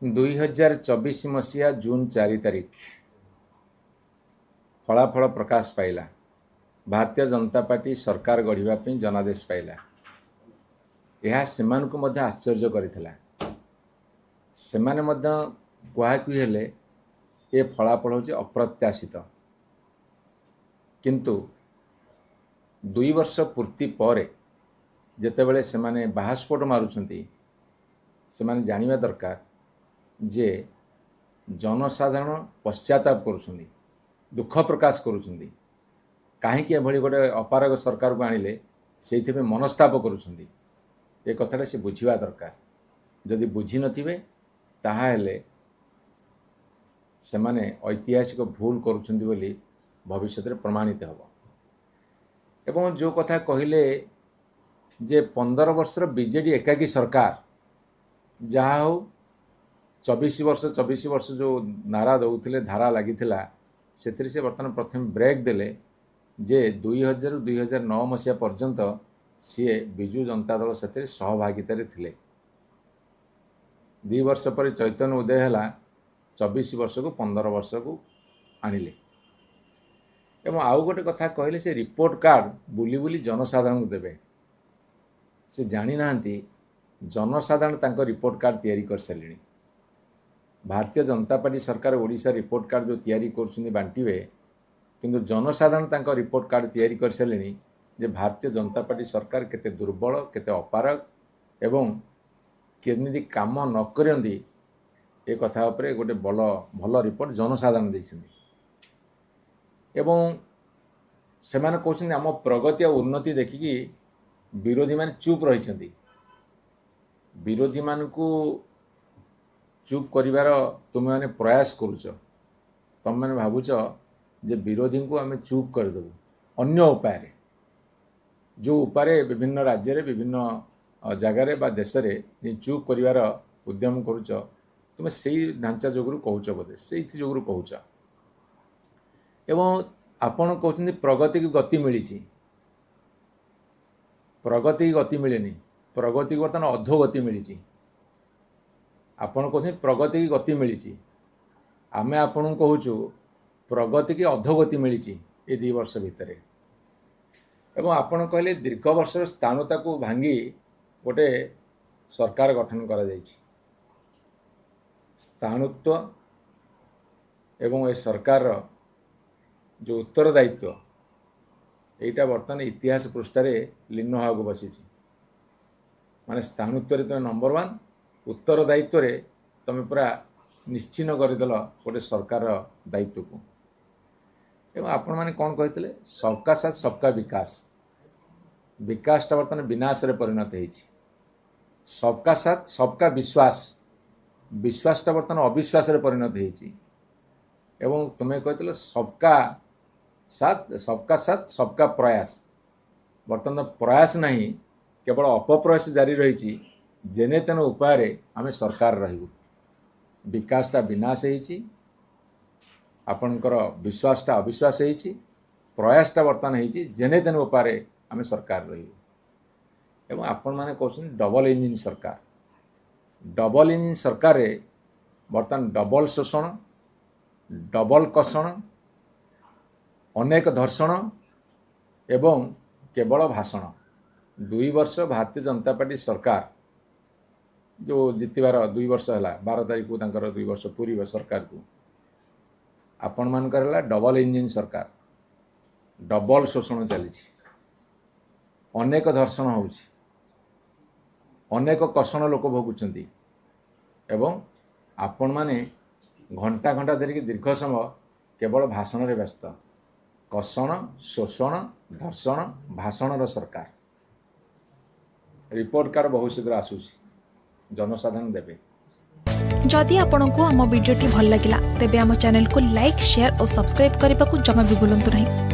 2024 मसीहा जून 4 तारिख फलाफल प्रकाश पाइला। भारतीय जनता पार्टी सरकार गढ़ा जनादेश पाइला। यह सेमानकु मध्य आश्चर्य करिथिला। सेमाने मध्य कुहाकुही हेले ए फलाफल होछि अप्रत्याशित, किंतु 2 वर्ष पूर्ति पर जेतेबेले सेमाने बाहास्फोट मारुछंती सेमाने जानिबा दरकार जे जनसाधारण पश्चाताप करुछंती, दुख प्रकाश करुछंती। काहेकि एभली गोटे अपारग सरकार को आनिले सेइथिबे मनस्ताप करुछंती। ए कथाटा से बुझिबा दरकार। जदि बुझी नथिबे ताहा हेले सेमाने ऐतिहासिक भूल करुछंती बोली भविष्य में प्रमाणित हब। एवं जो कथा कहिले जे 15 वर्षर बीजेडी एकाकी सरकार जहा हो 24 वर्ष जो नारा दौले धारा लगी से बर्तमान प्रथम ब्रेक देले जे 2000 2009 मसीहा पर्यंत सी विजु जनता दल से सहभागितार थिले। 2 वर्ष पर चैतन्य उदय है 24 वर्ष को 15 वर्ष को आनिले। एवं आउ गोटे कथा कहले से रिपोर्ट कार्ड बुली बुली जनसाधारण को देवे। से जानी नांती जनसाधारण तांको रिपोर्ट कार्ड तैयारी कर सारे। भारतीय जनता पार्टी सरकार ओडिशा रिपोर्ट कार्ड जो तैयारी कर बांटिवे, किंतु जनसाधारण तांको रिपोर्ट कार्ड तैयारी कर सारे जे भारतीय जनता पार्टी सरकार केते दुर्बल केते अपारग एवं केमिति काम न करंदी ए कथा उपरे गोटे भल रिपोर्ट जनसाधारण देइछन्ती। एवं सेमाने कहछन्ती आम प्रगति और उन्नति देखिकी विरोधी माने चुप रहिछन्ती। विरोधी मानकु चुप करिवार तुम मैंने प्रयास करुच। तुम मैंने भावुच जे विरोधी को आम चुप करदेबू अन्य उपाय, जो उपाय विभिन्न राज्य रे विभिन्न जगार बा देश रे चुप करिवार उद्यम करुच। तुम से ढांचा जोगुरु कहूच बोधे से जोगुरु कहूच। एवं आपण कहते प्रगति की गति मिली। प्रगति की गति मिलेनी, प्रगति को बर्तमान अधोगति मिली। आपण कहते प्रगति की गति मिली, आमे आपण कहूचु प्रगति की अधोगति मिली ये 2 वर्ष भितर। एवं आपण कहले दीर्घ वर्षर स्थाणुता को भांगी गोटे सरकार गठन करा जायछि। स्थाणुत्व एवं ए सरकार जो उत्तरदायित्व एटा बर्तमान इतिहास पृष्ठारे लीन होगा बसी। माने स्थाणुत्व तुम नंबर 1, उत्तरदायित्व तुम पूरा निश्चिन्न करदेल गोटे सरकार दायित्व को। एवं आपण मैंने कौन कहते सबका साथ सबका विकास, विकासटा बर्तमान विनाश रे परिणत होइछि। सबका साथ सबका विश्वास, विश्वासटा बर्तमान अविश्वास रे परिणत होइछि। एवं तुम्हें कहते सबका साथ सबका प्रयास, बर्तमान प्रयास नहीं केवल अपप्रयास जारी रही। जेने तेने उपाय आम सरकार रही। विकासटा विनाश होइछि, आपणकर विश्वासटा अविश्वास होइछि, प्रयासटा बर्तमान होइछि जेने तेने उपाय आम सरकार रही। एवं आपण माने कहछन डबल इंजिन सरकार। डबल इंजिन सरकार रे बर्तमान डबल शोषण, डबल कषण, अनेक धर्षण एवं केवल भाषण। 2 वर्ष भारतीय जनता पार्टी सरकार जो जितबार 2 वर्ष है 12 तारीख को 2 वर्ष पूरी सरकार को आपण मानकर डबल इंजिन सरकार। डबल शोषण चली, अनेक धर्षण होउछि, अनेक कषण लोक भोगुचंती एवं आपण माने घंटा घंटा धरिक दीर्घ समय केवल भाषण रे व्यस्त। कषण, शोषण, धर्षण, भाषणर सरकार। रिपोर्ट कार्ड बहुत शीघ्र आसुछि, जनसाधारण देवे। जदि आपंक आम भिडी भल लगा तेब आम चैनल को लाइक, शेयर और सब्सक्राइब करने को जमा भी भूलु नहीं।